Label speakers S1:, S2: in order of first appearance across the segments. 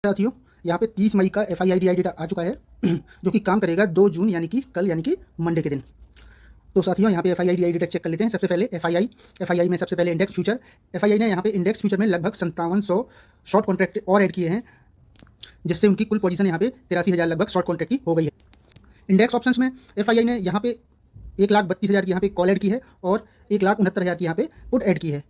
S1: साथियों यहाँ पे 30 मई का FII डेटा आ चुका है जो कि काम करेगा 2 जून यानी कि कल यानी कि मंडे के दिन। तो साथियों यहाँ पे FII डेटा चेक कर लेते हैं। सबसे पहले FII में सबसे पहले इंडेक्स फ्यूचर। FII ने यहाँ पे इंडेक्स फ्यूचर में लगभग 5700 शॉर्ट कॉन्ट्रैक्ट और ऐड किए हैं, जिससे उनकी कुल पोजीशन यहाँ पे 83,000 लगभग शॉर्ट कॉन्ट्रैक्ट की हो गई है। इंडेक्स ऑप्शंस में FII ने यहाँ पे 1,32,000 की यहाँ पे कॉल ऐड की है और 1,69,000 की यहाँ पे पुट ऐड की है।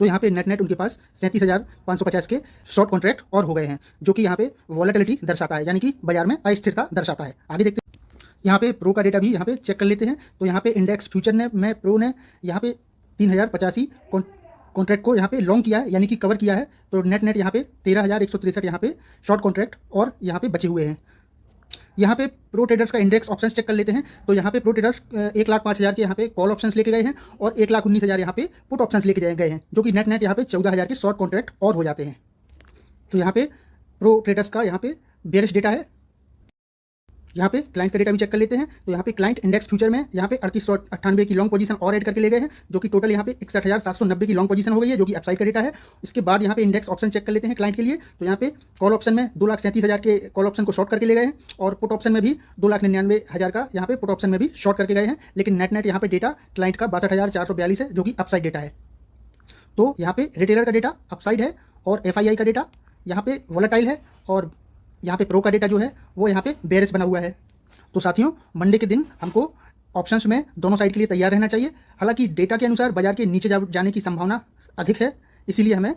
S1: तो यहाँ पे नेट उनके पास 37,550 के शॉर्ट कॉन्ट्रैक्ट और हो गए हैं, जो कि यहाँ पे वॉलेटिलिटी दर्शाता है, यानी कि बाजार में अस्थिरता दर्शाता है। आगे देखते हैं, यहाँ पे प्रो का डेटा भी यहाँ पे चेक कर लेते हैं। तो यहाँ पे इंडेक्स फ्यूचर में प्रो ने यहाँ पे 3,085 कॉन्ट्रैक्ट को यहाँ पे लॉन्ग किया है, यानी कि कवर किया है। तो नेट यहाँ पे 13,163 यहाँ पे शॉर्ट कॉन्ट्रैक्ट और यहाँ पे बचे हुए हैं। यहाँ पे प्रो ट्रेडर्स का इंडेक्स ऑप्शंस चेक कर लेते हैं। तो यहाँ पे प्रो ट्रेडर्स 1,05,000 के यहाँ पे कॉल ऑप्शंस लेके गए हैं और 1,19,000 यहाँ पे पुट ऑप्शंस लेके गए हैं, जो कि नेट यहाँ पे 14,000 के शॉर्ट कॉन्ट्रैक्ट और हो जाते हैं। तो यहाँ पे प्रो ट्रेडर्स का यहाँ पे बेयरिश डेटा है। यहाँ पे क्लाइंट का डेटा भी चेक कर लेते हैं। तो यहाँ पे क्लाइंट इंडेक्स फ्यूचर में यहाँ पे 3898 की लॉन्ग पोजीशन और ऐड करके ले गए हैं, जो कि टोटल यहाँ पे 61,790 की लॉन्ग पोजीशन हो गई है, जो कि अपसाइड का डेटा है। इसके बाद यहाँ पे इंडेक्स ऑप्शन चेक कर लेते हैं क्लाइंट के लिए। तो यहाँ पे कॉल ऑप्शन में 2,37,000 के कॉल ऑप्शन को शॉर्ट करके ले गए हैं और पुट ऑप्शन में भी 2,99,000 का यहाँ पे पुट ऑप्शन में भी शॉर्ट करके गए हैं। लेकिन नेट यहाँ पे डेटा क्लाइंट का 62,442 है, जो कि अपसाइड डेटा है। तो यहाँ पे रिटेलर का डेटा अपसाइड है और FII का डेटा यहाँ पे वोलेटाइल है और यहाँ पे प्रो का डेटा जो है वो यहाँ पे बेयरिश बना हुआ है। तो साथियों मंडे के दिन हमको ऑप्शंस में दोनों साइड के लिए तैयार रहना चाहिए। हालांकि डेटा के अनुसार बाजार के नीचे जाने की संभावना अधिक है, इसीलिए हमें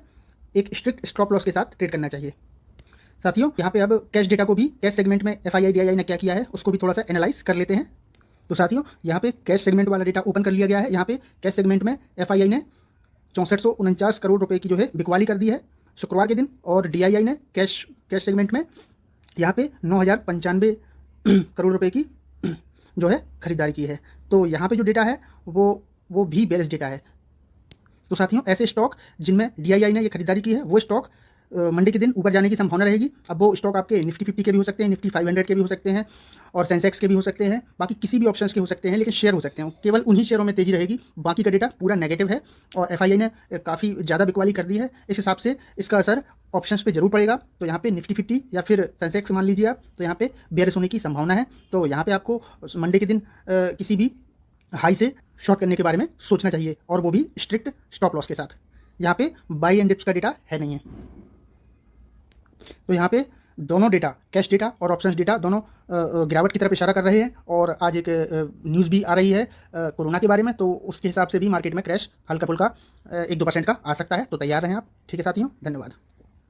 S1: एक स्ट्रिक्ट स्टॉप लॉस के साथ ट्रेड करना चाहिए। साथियों यहाँ पे अब कैश डेटा को भी, कैश सेगमेंट में FII DII ने क्या किया है उसको भी थोड़ा सा एनालाइज कर लेते हैं। तो साथियों यहाँ पे कैश सेगमेंट वाला डेटा ओपन कर लिया गया है। यहाँ पे कैश सेगमेंट में FII ने 6449 करोड़ रुपए की जो है बिकवाली कर दी है शुक्रवार के दिन, और DII ने कैश सेगमेंट में यहाँ पे 9,095 करोड़ रुपए की जो है खरीदारी की है। तो यहाँ पे जो डेटा है वो भी बेयरिश डेटा है। तो साथियों ऐसे स्टॉक जिनमें DII ने ये खरीदारी की है वो स्टॉक मंडे के दिन ऊपर जाने की संभावना रहेगी। अब वो स्टॉक आपके निफ्टी 50 के भी हो सकते हैं, निफ्टी 500 के भी हो सकते हैं और सेंसेक्स के भी हो सकते हैं, बाकी किसी भी ऑप्शंस के हो सकते हैं, लेकिन शेयर हो सकते हैं। केवल उन्हीं शेयरों में तेजी रहेगी, बाकी का डेटा पूरा नेगेटिव है और FII ने काफ़ी ज़्यादा बिकवाली कर दी है। इस हिसाब से इसका असर ऑप्शंस पे जरूर पड़ेगा। तो यहाँ पे निफ्टी 50 या फिर सेंसेक्स मान लीजिए आप, तो यहाँ पे बेयरिश होने की संभावना है। तो यहाँ पे आपको मंडे के दिन किसी भी हाई से शॉर्ट करने के बारे में सोचना चाहिए, और वो भी स्ट्रिक्ट स्टॉप लॉस के साथ। यहाँ पे बाई एंड डिप्स का डेटा है नहीं है। तो यहाँ पे दोनों डेटा, कैश डेटा और ऑप्शंस डेटा, दोनों गिरावट की तरफ इशारा कर रहे हैं। और आज एक न्यूज़ भी आ रही है कोरोना के बारे में, तो उसके हिसाब से भी मार्केट में क्रैश हल्का फुल्का 1-2% का आ सकता है। तो तैयार रहें आप। ठीक है साथियों, धन्यवाद।